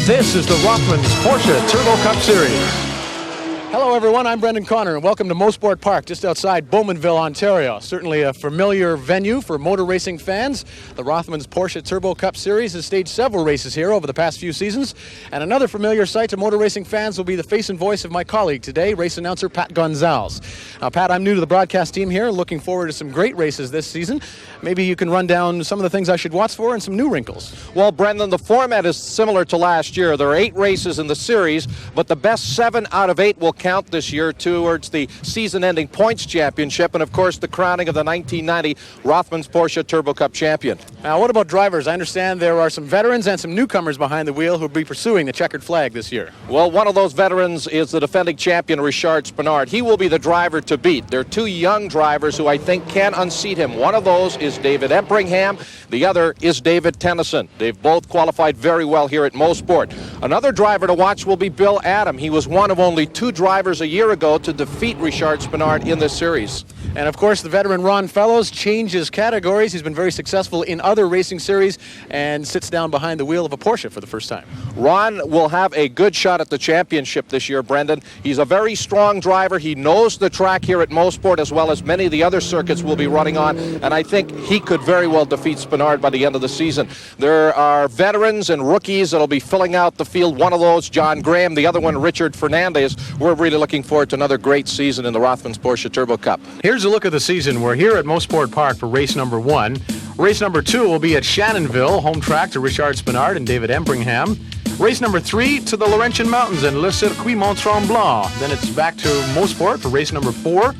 This is the Rothmans Porsche Turbo Cup Series. Hello everyone, I'm Brendan Connor and welcome to Mosport Park just outside Bowmanville, Ontario. Certainly a familiar venue for motor racing fans. The Rothmans Porsche Turbo Cup Series has staged several races here over the past few seasons, and another familiar sight to motor racing fans will be the face and voice of my colleague today, race announcer Pat Gonzalez. Now Pat, I'm new to the broadcast team here, looking forward to some great races this season. Maybe you can run down some of the things I should watch for and some new wrinkles. Well, Brendan, the format is similar to last year. There are 8 races in the series, but the best 7 out of 8 will count this year towards the season-ending points championship and, of course, the crowning of the 1990 Rothmans Porsche Turbo Cup champion. Now, what about drivers? I understand there are some veterans and some newcomers behind the wheel who will be pursuing the checkered flag this year. Well, one of those veterans is the defending champion, Richard Spinard. He will be the driver to beat. There are 2 young drivers who I think can unseat him. One of those is David Empringham. The other is David Tennyson. They've both qualified very well here at Mosport. Another driver to watch will be Bill Adam. He was one of only 2 drivers a year ago to defeat Richard Spinard in this series. And of course, the veteran Ron Fellows changes categories. He's been very successful in other racing series and sits down behind the wheel of a Porsche for the first time. Ron will have a good shot at the championship this year, Brendan. He's a very strong driver. He knows the track here at Mosport as well as many of the other circuits we'll be running on, and I think he could very well defeat Spinard by the end of the season. There are veterans and rookies that'll be filling out the field. One of those, John Graham, the other one, Richard Fernandez. We're really looking forward to another great season in the Rothmans Porsche Turbo Cup. Here's a look at the season. We're here at Mosport Park for race number 1. Race number 2 will be at Shannonville, home track to Richard Spinard and David Empringham. Race number 3 to the Laurentian Mountains and Le Circuit Mont-Tremblant. Then it's back to Mosport for race number 4.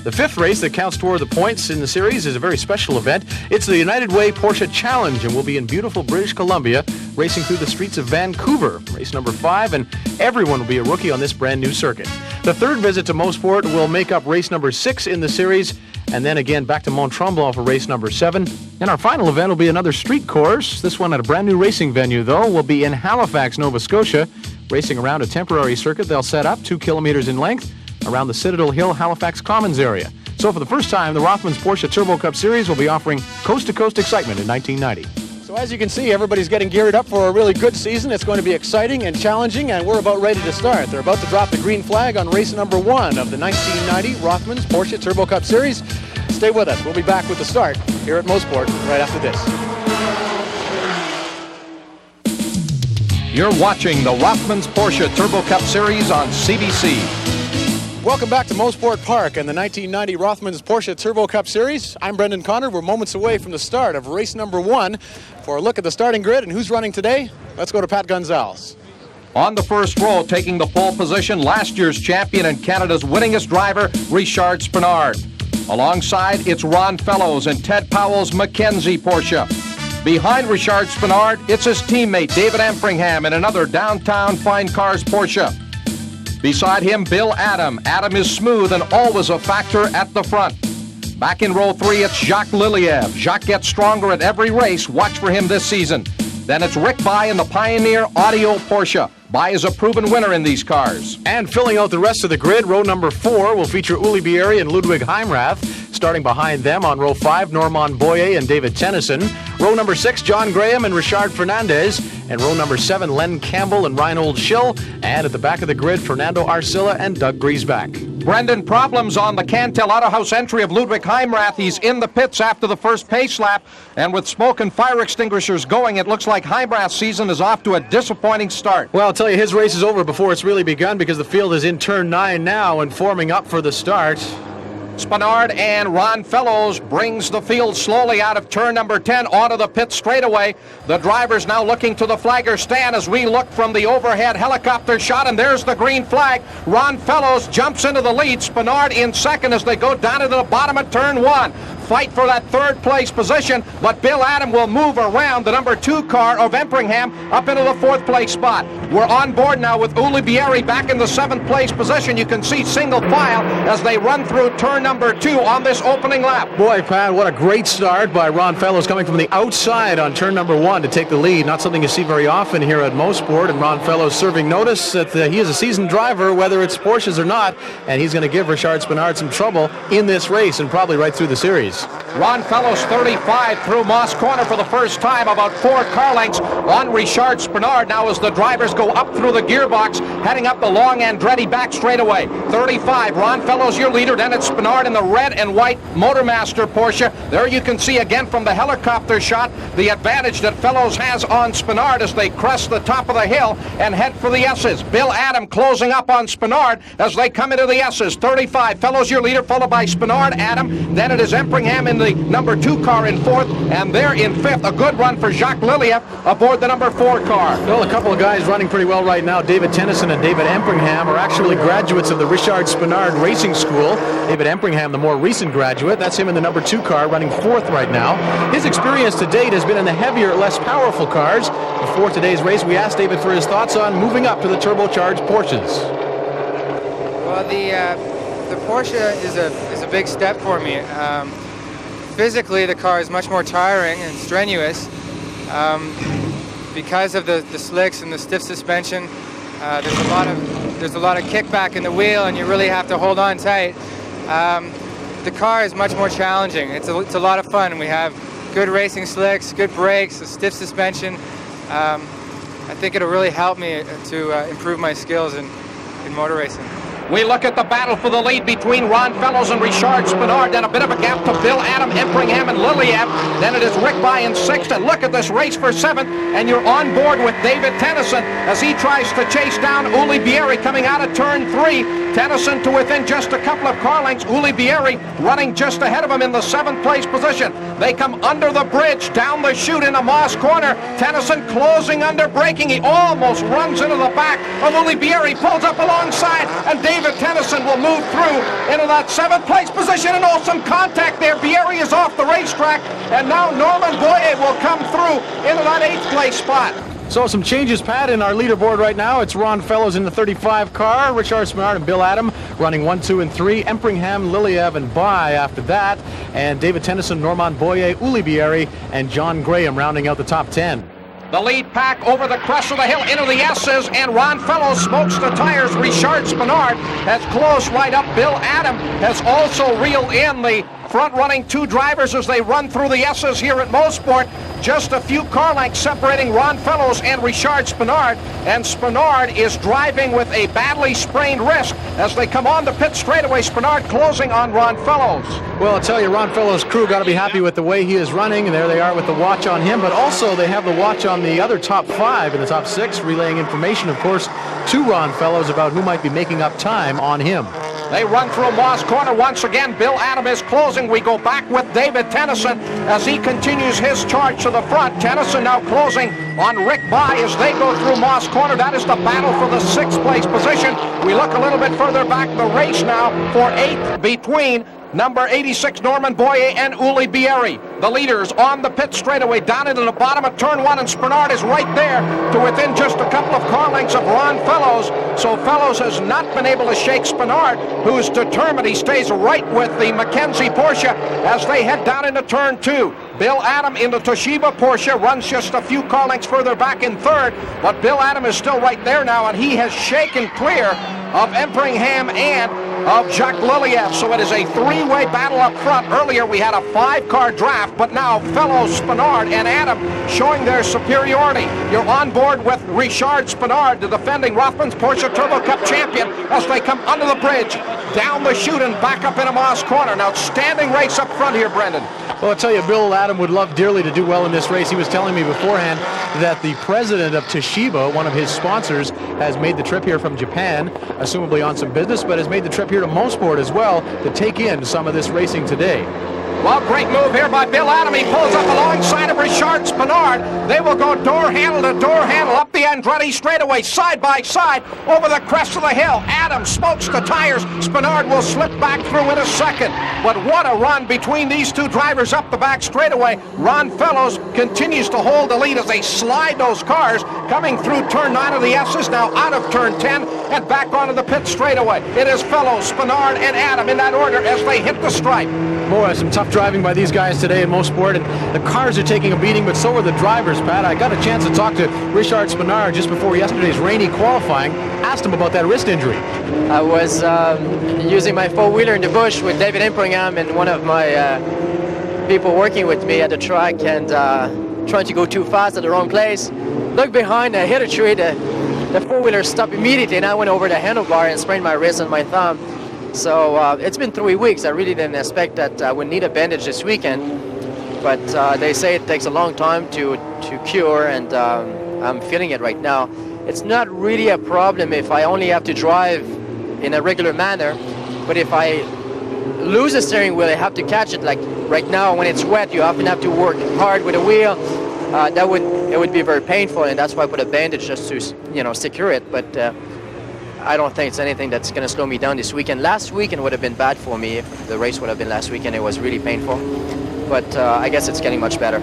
The 5th race that counts toward the points in the series is a very special event. It's the United Way Porsche Challenge and will be in beautiful British Columbia, racing through the streets of Vancouver. Race number 5, and everyone will be a rookie on this brand new circuit. The 3rd visit to Mosport will make up race number 6 in the series, and then again back to Mont-Tremblant for race number 7. And our final event will be another street course. This one at a brand new racing venue, though, will be in Halifax, Nova Scotia, racing around a temporary circuit they'll set up 2 kilometers in length around the Citadel Hill Halifax Commons area. So for the first time, the Rothmans Porsche Turbo Cup Series will be offering coast-to-coast excitement in 1990. So as you can see, everybody's getting geared up for a really good season. It's going to be exciting and challenging, and we're about ready to start. They're about to drop the green flag on race number 1 of the 1990 Rothmans Porsche Turbo Cup Series. Stay with us. We'll be back with the start here at Mosport right after this. You're watching the Rothmans Porsche Turbo Cup Series on CBC. Welcome back to Mosport Park and the 1990 Rothmans Porsche Turbo Cup Series. I'm Brendan Connor. We're moments away from the start of race number 1. For a look at the starting grid and who's running today, let's go to Pat Gonzalez. On the first row, taking the pole position, last year's champion and Canada's winningest driver, Richard Spinard. Alongside, it's Ron Fellows and Ted Powell's Mackenzie Porsche. Behind Richard Spinard, it's his teammate David Empringham in another downtown fine cars Porsche. Beside him, Bill Adam. Adam is smooth and always a factor at the front. Back in row 3, it's Jacques Liliev. Jacques gets stronger at every race. Watch for him this season. Then it's Rick Bai in the Pioneer Audio Porsche. Bai is a proven winner in these cars. And filling out the rest of the grid, row number 4 will feature Uli Bieri and Ludwig Heimrath. Starting behind them on row 5, Normand Boyer and David Tennyson. Row number 6, John Graham and Richard Fernandez. And row number 7, Len Campbell and Reinhold Schill. And at the back of the grid, Fernando Arcilla and Doug Griesbach. Brendan, problems on the Cantel Autohouse entry of Ludwig Heimrath. He's in the pits after the first pace lap. And with smoke and fire extinguishers going, it looks like Heimrath's season is off to a disappointing start. Well, I'll tell you, his race is over before it's really begun because the field is in turn 9 now and forming up for the start. Spinard and Ron Fellows brings the field slowly out of turn number 10 onto the pit straightaway. The drivers now looking to the flagger stand as we look from the overhead helicopter shot, and there's the green flag. Ron Fellows jumps into the lead. Spinard in second as they go down to the bottom of turn 1. Fight for that 3rd place position, but Bill Adam will move around the number 2 car of Empringham up into the 4th place spot. We're on board now with Uli Bieri back in the 7th place position. You can see single file as they run through turn number 2 on this opening lap. Boy, Pat, what a great start by Ron Fellows coming from the outside on turn number 1 to take the lead. Not something you see very often here at Mosport, and Ron Fellows serving notice that he is a seasoned driver, whether it's Porsches or not, and he's going to give Richard Spinard some trouble in this race and probably right through the series. Ron Fellows 35 through Moss Corner for the first time, about 4 car lengths on Richard Spenard. Now as the drivers go up through the gearbox, heading up the long Andretti back straightaway. 35, Ron Fellows your leader, then it's Spenard in the red and white Motormaster Porsche. There you can see again from the helicopter shot the advantage that Fellows has on Spenard as they crest the top of the hill and head for the S's. Bill Adam closing up on Spenard as they come into the S's. 35, Fellows your leader, followed by Spenard, Adam. Then it is Empringham in the number 2 car in 4th, and they're in 5th. A good run for Jacques Liliev aboard the number 4 car. Well, a couple of guys running pretty well right now. David Tennyson and David Empringham are actually graduates of the Richard Spenard Racing School. David Empringham, the more recent graduate. That's him in the number 2 car, running 4th right now. His experience to date has been in the heavier, less powerful cars. Before today's race, we asked David for his thoughts on moving up to the turbocharged Porsches. Well, the Porsche is a big step for me. Physically, the car is much more tiring and strenuous because of the slicks and the stiff suspension. There's a lot of kickback in the wheel, and you really have to hold on tight. The car is much more challenging. It's a lot of fun. We have good racing slicks, good brakes, a stiff suspension. I think it'll really help me to improve my skills in motor racing. We look at the battle for the lead between Ron Fellows and Richard Spenard. Then a bit of a gap to Bill Adam, Empringham, and Liliev. Then it is Rick By in 6th. And look at this race for 7th. And you're on board with David Tennyson as he tries to chase down Uli Bieri coming out of turn 3. Tennyson to within just a couple of car lengths. Uli Bieri running just ahead of him in the 7th place position. They come under the bridge, down the chute into Moss Corner. Tennyson closing under braking. He almost runs into the back of Uli Bieri, pulls up alongside, and David Tennyson will move through into that 7th place position, and some contact there. Bieri is off the racetrack, and now Norman Boyer will come through into that 8th place spot. So some changes, Pat, in our leaderboard right now. It's Ron Fellows in the 35 car, Richard Spenard and Bill Adam running 1, 2, and 3. Empringham, Liliev, and By after that. And David Tennyson, Normand Boyer, Uli Bieri, and John Graham rounding out the top 10. The lead pack over the crest of the hill into the S's, and Ron Fellows smokes the tires. Richard Spenard has closed right up. Bill Adam has also reeled in the front-running 2 drivers as they run through the S's here at Mosport. Just a few car lengths separating Ron Fellows and Richard Spenard, and Spenard is driving with a badly sprained wrist as they come on the pit straightaway. Spenard closing on Ron Fellows. Well, I'll tell you, Ron Fellows' crew got to be happy with the way he is running, and there they are with the watch on him, but also they have the watch on the other top 5 and the top 6, relaying information, of course, to Ron Fellows about who might be making up time on him. They run through Moss Corner once again. Bill Adam is closing. We go back with David Tennyson as he continues his charge to the front. Tennyson now closing on Rick By as they go through Moss Corner. That is the battle for the 6th place position. We look a little bit further back the race now for 8th between number 86, Norman Boyer, and Uli Bieri. The leaders on the pit straightaway down into the bottom of turn 1, and Spenard is right there to within just a couple of car lengths of Ron Fellows. So Fellows has not been able to shake Spenard, who is determined. He stays right with the Mackenzie Porsche as they head down into turn 2. Bill Adam in the Toshiba Porsche runs just a few car lengths further back in 3rd, but Bill Adam is still right there now, and he has shaken clear of Empringham and of Jacques Liliev. So it is a 3-way battle up front. Earlier we had a 5-car draft, but now Fellows, Spenard, and Adam showing their superiority. You're on board with Richard Spenard, the defending Rothmans Porsche Turbo Cup champion, as they come under the bridge, down the chute, and back up into Moss Corner. An outstanding race up front here, Brendan. Well, I'll tell you, Bill Adam would love dearly to do well in this race. He was telling me beforehand that the president of Toshiba, one of his sponsors, has made the trip here from Japan, assumably on some business, but has made the trip here to Mosport as well to take in some of this racing today. Well, great move here by Bill Adam. He pulls up alongside of Richard Spenard. They will go door handle to door handle up the Andretti straightaway, side by side, over the crest of the hill. Adam smokes the tires. Spenard will slip back through in a second. But what a run between these 2 drivers up the back straightaway. Ron Fellows continues to hold the lead as they slide those cars, coming through turn 9 of the S's, now out of turn 10, and back onto the pit straightaway. It is Fellows, Spenard, and Adam in that order as they hit the stripe. Boy, some tough driving by these guys today in Mosport, and the cars are taking a beating, but so are the drivers, Pat. I got a chance to talk to Richard Spenard just before yesterday's rainy qualifying. Asked him about that wrist injury. I was using my four-wheeler in the bush with David Empringham and one of my people working with me at the track and trying to go too fast at the wrong place. Look behind, I hit a tree, the four-wheeler stopped immediately, and I went over the handlebar and sprained my wrist and my thumb. So it's been 3 weeks. I really didn't expect that I would need a bandage this weekend, but they say it takes a long time to cure, and I'm feeling it right now. It's not really a problem if I only have to drive in a regular manner, but if I lose the steering wheel, I have to catch it. Like right now, when it's wet, you often have to work hard with the wheel. It would be very painful, and that's why I put a bandage just to secure it. But I don't think it's anything that's going to slow me down this weekend. Last weekend would have been bad for me. If the race would have been last weekend, it was really painful. But I guess it's getting much better.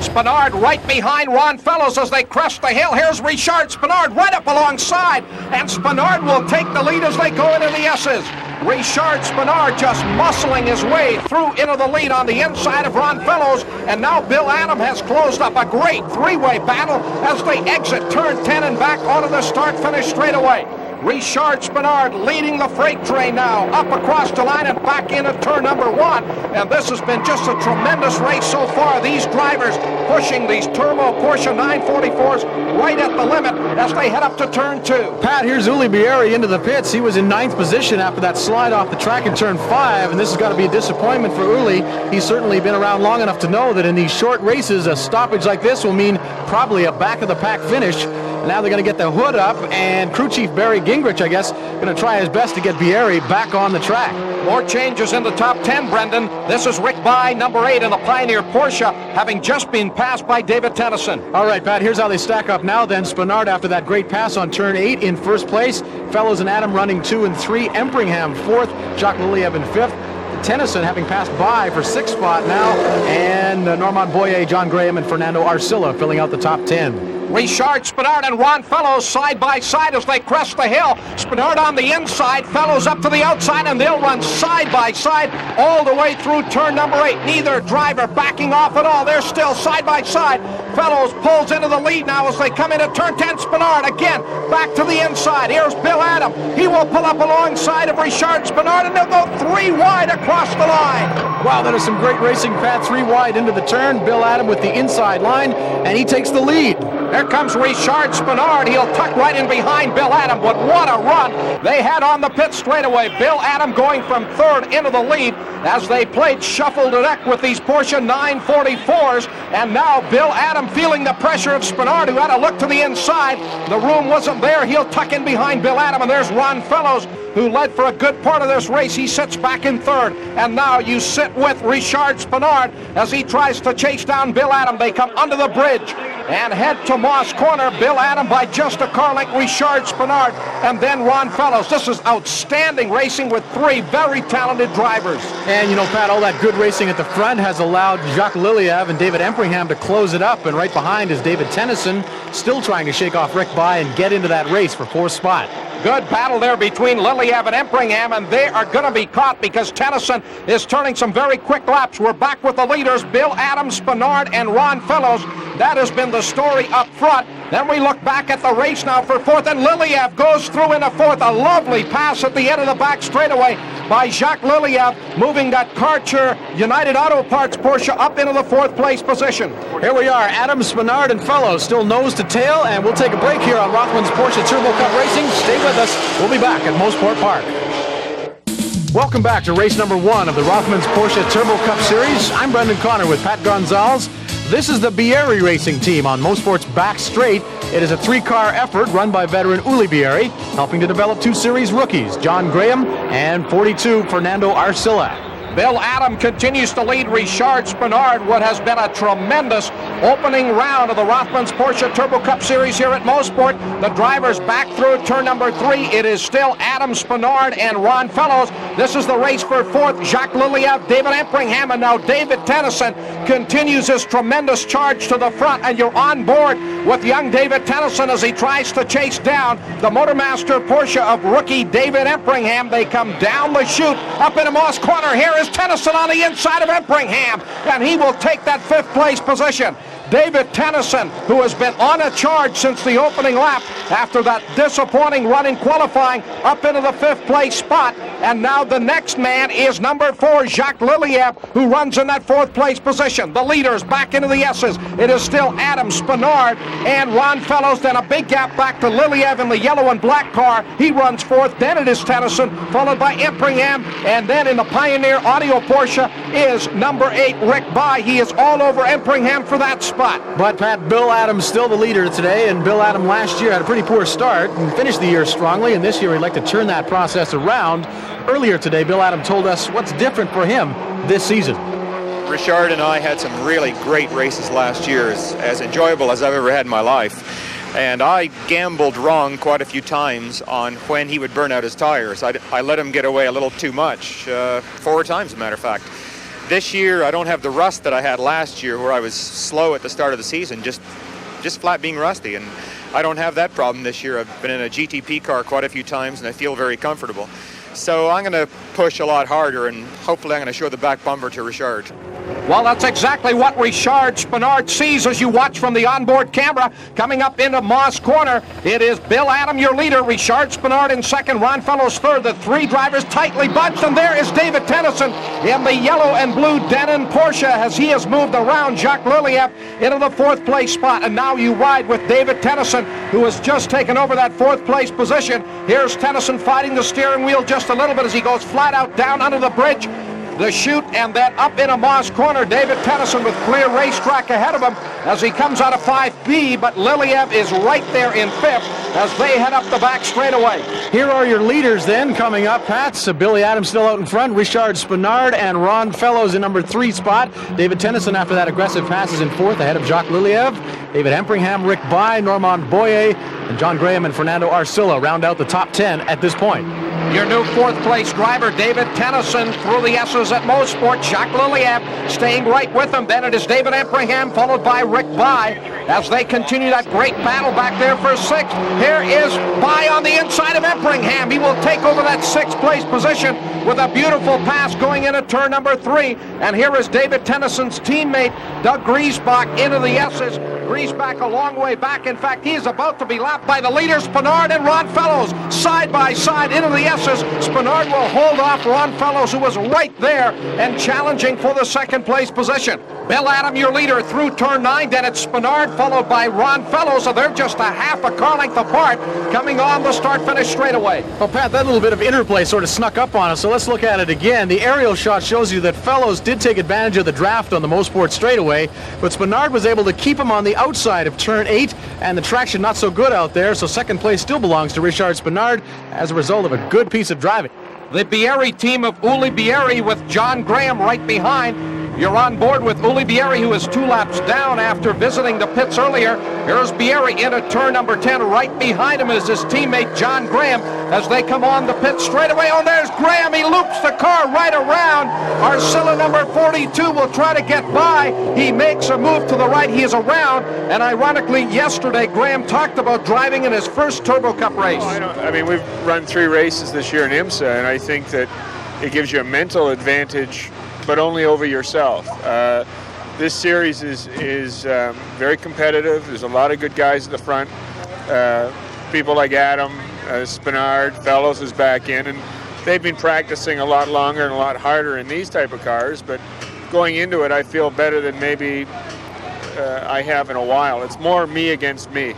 Spinard right behind Ron Fellows as they crest the hill. Here's Richard Spinard right up alongside, and Spinard will take the lead as they go into the S's. Richard Spinard just muscling his way through into the lead on the inside of Ron Fellows, and now Bill Adam has closed up a great three-way battle as they exit turn 10 and back onto the start-finish straightaway. Richard Spinard leading the freight train now up across the line and back into turn number 1. And this has been just a tremendous race so far. These drivers pushing these turbo Porsche 944s right at the limit as they head up to turn 2. Pat, here's Uli Bieri into the pits. He was in 9th position after that slide off the track in turn 5, and this has got to be a disappointment for Uli. He's certainly been around long enough to know that in these short races, a stoppage like this will mean probably a back-of-the-pack finish. Now they're going to get the hood up, and crew chief Barry Gingrich, I guess, going to try his best to get Bieri back on the track. More changes in the top 10, Brendan. This is Rick Bye, number 8 in the Pioneer Porsche, having just been passed by David Tennyson. All right, Pat, here's how they stack up now then. Spinard, after that great pass on turn 8, in first place. Fellows and Adam running 2 and 3. Empringham 4th. Jacques Liliev in 5th. Tennyson having passed by for 6th spot now. And Normand Boyer, John Graham, and Fernando Arcilla filling out the top 10. Richard Spinard and Ron Fellows side by side as they crest the hill. Spinard on the inside, Fellows up to the outside, and they'll run side by side all the way through turn number 8. Neither driver backing off at all. They're still side by side. Fellows pulls into the lead now as they come into turn 10. Spinard again back to the inside. Here's Bill Adam. He will pull up alongside of Richard Spinard, and they'll go 3 wide across the line. Wow, that is some great racing, Pat. 3 wide into the turn. Bill Adam with the inside line, and he takes the lead. Here comes Richard Spinard. He'll tuck right in behind Bill Adam, but what a run they had on the pit straightaway. Bill Adam going from 3rd into the lead as they played shuffle the deck with these Porsche 944s, and now Bill Adam feeling the pressure of Spinard, who had a look to the inside. The room wasn't there. He'll tuck in behind Bill Adam, and there's Ron Fellows, who led for a good part of this race. He sits back in 3rd, and now you sit with Richard Spinard as he tries to chase down Bill Adam. They come under the bridge and head to Moss Corner. Bill Adam by just a car length, Richard Spinard, and then Ron Fellows. This is outstanding racing with 3 very talented drivers. And you know, Pat, all that good racing at the front has allowed Jacques Liliev and David Empringham to close it up, and right behind is David Tennyson, still trying to shake off Rick Bye and get into that race for 4th spot. Good battle there between Liliev and Empringham, and they are going to be caught because Tennyson is turning some very quick laps. We're back with the leaders, Bill Adams, Spinard, and Ron Fellows. That has been the story up front. Then we look back at the race now for 4th, and Liliev goes through into 4th. A lovely pass at the end of the back straightaway by Jacques Liliev, moving that Karcher United Auto Parts Porsche up into the 4th place position. Here we are, Adams, Spinard, and Fellows still nose to tail, and we'll take a break here on Rothmans Porsche Turbo Cup Racing. Stay with us. We'll be back at Mosport Park. Welcome back to race number 1 of the Rothmans Porsche Turbo Cup Series. I'm Brendan Connor with Pat Gonzalez. This is the Bieri racing team on Mosport's back straight. It is a 3-car effort run by veteran Uli Bieri, helping to develop 2 series rookies, John Graham and 42 Fernando Arcilla. Bill Adam continues to lead Richard Spinard, what has been a tremendous opening round of the Rothmans Porsche Turbo Cup Series here at Mosport. The drivers back through turn number 3. It is still Adam Spinard and Ron Fellows. This is the race for 4th. Jacques Liliev, David Empringham, and now David Tennyson continues his tremendous charge to the front, and you're on board with young David Tennyson as he tries to chase down the Motormaster Porsche of rookie David Empringham. They come down the chute up into Moss Corner. Here is Tennyson on the inside of Empringham, and he will take that 5th place position. David Tennyson, who has been on a charge since the opening lap after that disappointing run in qualifying, up into the 5th place spot. And now the next man is number 4, Jacques Liliev, who runs in that 4th place position. The leaders back into the S's. It is still Adam Spinard and Ron Fellows, then a big gap back to Liliev in the yellow and black car. He runs 4th. Then it is Tennyson, followed by Impringham, and then in the Pioneer Audio Porsche is number 8, Rick By. He is all over Impringham for that spot. But, Pat, Bill Adams still the leader today, and Bill Adams last year had a pretty poor start and finished the year strongly, and this year he'd like to turn that process around. Earlier today, Bill Adams told us what's different for him this season. Richard and I had some really great races last year, as enjoyable as I've ever had in my life. And I gambled wrong quite a few times on when he would burn out his tires. I let him get away a little too much, 4 times, as a matter of fact. This year, I don't have the rust that I had last year, where I was slow at the start of the season, just flat being rusty. And I don't have that problem this year. I've been in a GTP car quite a few times, and I feel very comfortable. So I'm going to push a lot harder, and hopefully I'm going to show the back bumper to Richard. Well, that's exactly what Richard Spinard sees as you watch from the onboard camera. Coming up into Moss Corner, it is Bill Adams, your leader. Richard Spinard in second, Ron Fellows third. The 3 drivers tightly bunched, and there is David Tennyson in the yellow and blue Denon Porsche as he has moved around Jacques Liliev into the 4th place spot. And now you ride with David Tennyson, who has just taken over that 4th place position. Here's Tennyson fighting the steering wheel just a little bit as he goes flat out down under the bridge. The chute, and then up in a Moss Corner. David Tennyson with clear racetrack ahead of him as he comes out of 5B, but Liliev is right there in 5th as they head up the back straightaway. Here are your leaders then coming up, Pat. So Billy Adams still out in front, Richard Spinard and Ron Fellows in number 3 spot. David Tennyson after that aggressive pass is in 4th ahead of Jacques Liliev. David Impringham, Rick By, Normand Boyer, and John Graham and Fernando Arcilla round out the top 10 at this point. Your new 4th place driver, David Tennyson, through the S's at Mosport. Jacques Liliev staying right with him. Then it is David Impringham, followed by Rick By, as they continue that great battle back there for 6th. Here is By on the inside of Impringham. He will take over that 6th place position with a beautiful pass going into turn number 3. And here is David Tennyson's teammate, Doug Griesbach, into the S's. Griesbach a long way back. In fact, he is about to be lapped by the leaders, Spinard and Ron Fellows, side by side into the S's. Spinard will hold off Ron Fellows, who was right there and challenging for the 2nd place position. Bill Adams, your leader, through turn 9. Then it's Spinard, followed by Ron Fellows, so they're just a half a car length apart, coming on the start-finish straightaway. Well, Pat, that little bit of interplay sort of snuck up on us, so let's look at it again. The aerial shot shows you that Fellows did take advantage of the draft on the Mosport straightaway, but Spinard was able to keep him on the outside of turn 8, and the traction not so good out there, so 2nd place still belongs to Richard Spinard as a result of a good piece of driving. The Bieri team of Uli Bieri with John Graham right behind. You're on board with Uli Bieri, who is 2 laps down after visiting the pits earlier. Here's Bieri into turn number 10. Right behind him is his teammate John Graham as they come on the pit straightaway. Oh, there's Graham. He loops the car right around. Arcilla number 42 will try to get by. He makes a move to the right. He is around. And ironically, yesterday, Graham talked about driving in his first Turbo Cup race. I mean, we've run 3 races this year in IMSA, and I think that it gives you a mental advantage, but only over yourself. This series is very competitive. There's a lot of good guys at the front. People like Adam, Spinard, Fellows is back in, and they've been practicing a lot longer and a lot harder in these type of cars, but going into it, I feel better than maybe I have in a while. It's more me against me.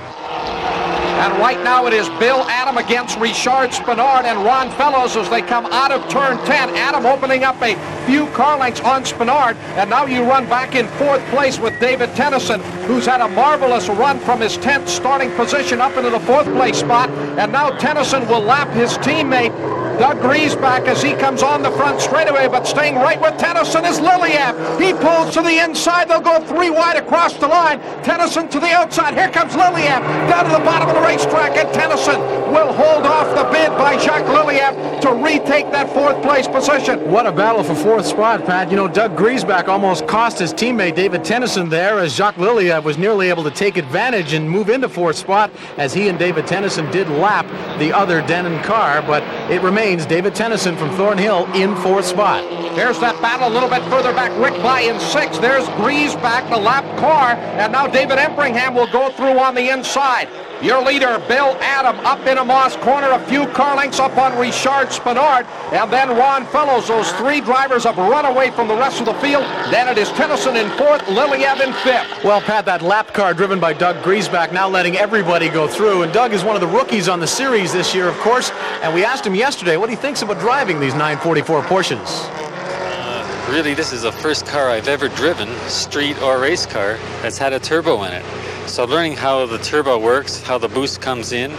And right now it is Bill Adams against Richard Spinard and Ron Fellows as they come out of turn 10. Adam opening up a few car lengths on Spinard. And now you run back in 4th place with David Tennyson, who's had a marvelous run from his 10th starting position up into the 4th place spot. And now Tennyson will lap his teammate Doug Griesbach as he comes on the front straightaway, but staying right with Tennyson is Liliev. He pulls to the inside. They'll go 3 wide across the line. Tennyson to the outside. Here comes Liliev down to the bottom of the racetrack, and Tennyson will hold off the bid by Jacques Liliev to retake that 4th place position. What a battle for 4th spot, Pat. You know, Doug Griesbach almost cost his teammate David Tennyson there as Jacques Liliev was nearly able to take advantage and move into 4th spot as he and David Tennyson did lap the other Denon car, but it remains remains David Tennyson from Thornhill in 4th spot. Here's that battle a little bit further back. Rick By in 6th. There's Griesbach, the lap car. And now David Empringham will go through on the inside. Your leader, Bill Adam, up in a Moss corner, a few car lengths up on Richard Spinard, and then Ron Fellows. Those 3 drivers have run away from the rest of the field. Then it is Tennyson in 4th, Liliev in 5th. Well, Pat, that lap car driven by Doug Griesbach now letting everybody go through. And Doug is one of the rookies on the series this year, of course. And we asked him yesterday what he thinks about driving these 944 Porsches. Really, this is the first car I've ever driven, street or race car, that's had a turbo in it. So learning how the turbo works, how the boost comes in,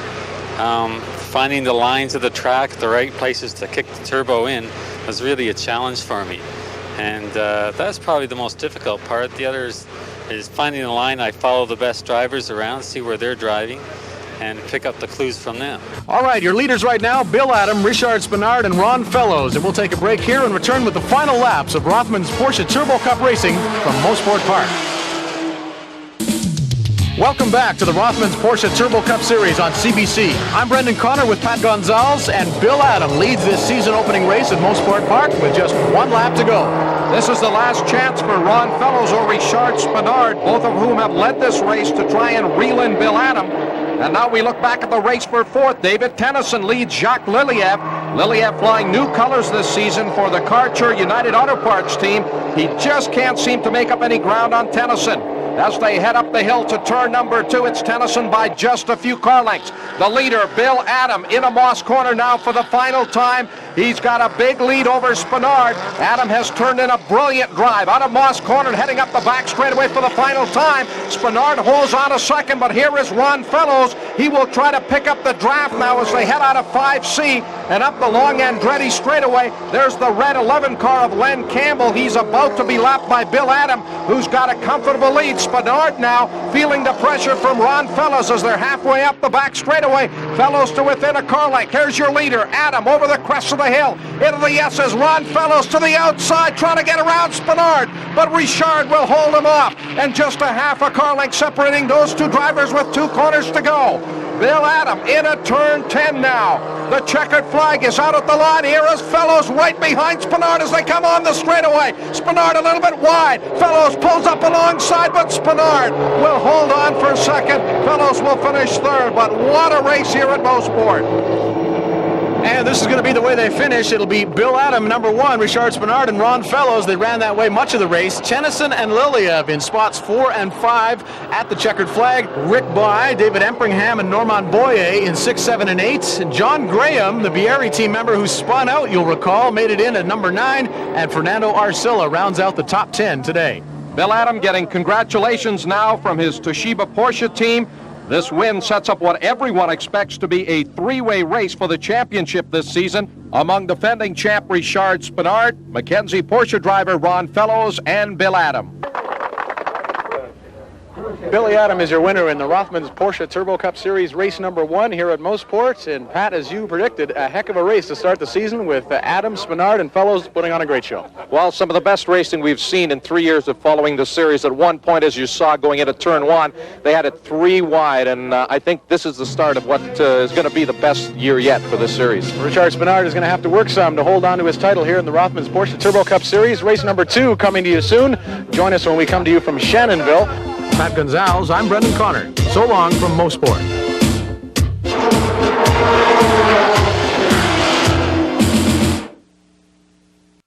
finding the lines of the track, the right places to kick the turbo in, was really a challenge for me. And that's probably the most difficult part. The other is finding the line. I follow the best drivers around, see where they're driving, and pick up the clues from them. All right, your leaders right now, Bill Adam, Richard Spinard, and Ron Fellows. And we'll take a break here and return with the final laps of Rothmans Porsche Turbo Cup Racing from Mosport Park. Welcome back to the Rothmans Porsche Turbo Cup Series on CBC. I'm Brendan Connor with Pat Gonzalez, and Bill Adam leads this season opening race at Mosport Park with just 1 lap to go. This is the last chance for Ron Fellows or Richard Spinard, both of whom have led this race to try and reel in Bill Adam. And now we look back at the race for 4th. David Tennyson leads Jacques Liliev. Liliev flying new colors this season for the Karcher United Auto Parts team. He just can't seem to make up any ground on Tennyson. As they head up the hill to turn number 2, it's Tennyson by just a few car lengths. The leader, Bill Adam, in a Moss corner now for the final time. He's got a big lead over Spinard. Adam has turned in a brilliant drive out of Moss corner and heading up the back straightaway for the final time. Spinard holds on a second, but here is Ron Fellows. He will try to pick up the draft now as they head out of 5C and up the long Andretti straightaway. There's the red 11 car of Len Campbell. He's about to be lapped by Bill Adam, who's got a comfortable lead. Spinard now feeling the pressure from Ron Fellows as they're halfway up the back straightaway. Fellows to within a car length. Here's your leader, Adam, over the crest of the hill. Into the S's, Ron Fellows to the outside, trying to get around Spinard, but Richard will hold him off. And just a half a car length separating those 2 drivers with 2 corners to go. Bill Adam in a turn 10 now. The checkered flag is out at the line. Here is Fellows right behind Spinard as they come on the straightaway. Spinard a little bit wide. Fellows pulls up alongside, but Spinard will hold on for second. Fellows will finish 3rd, but what a race here at Mosport. And this is going to be the way they finish. It'll be Bill Adam, number 1, Richard Spinard, and Ron Fellows. They ran that way much of the race. Tennyson and Liliev in spots 4 and 5 at the checkered flag. Rick By, David Empringham, and Normand Boyer in 6, 7, and 8. And John Graham, the Bieri team member who spun out, you'll recall, made it in at number 9. And Fernando Arcilla rounds out the top 10 today. Bill Adam getting congratulations now from his Toshiba Porsche team. This win sets up what everyone expects to be a 3-way race for the championship this season among defending champ Richard Spinard, Mackenzie Porsche driver Ron Fellows, and Bill Adam. Billy Adam is your winner in the Rothmans Porsche Turbo Cup Series race number 1 here at Mosport. And Pat, as you predicted, a heck of a race to start the season with Adam, Spinard, and Fellows putting on a great show. Well, some of the best racing we've seen in 3 years of following the series. At one point, as you saw going into turn 1, they had it 3 wide, and I think this is the start of what is going to be the best year yet for this series. Richard Spinard is going to have to work some to hold on to his title here in the Rothmans Porsche Turbo Cup Series. Race number 2 coming to you soon. Join us when we come to you from Shannonville. Pat Gonzalez, I'm Brendan Connor. So long from Mosport.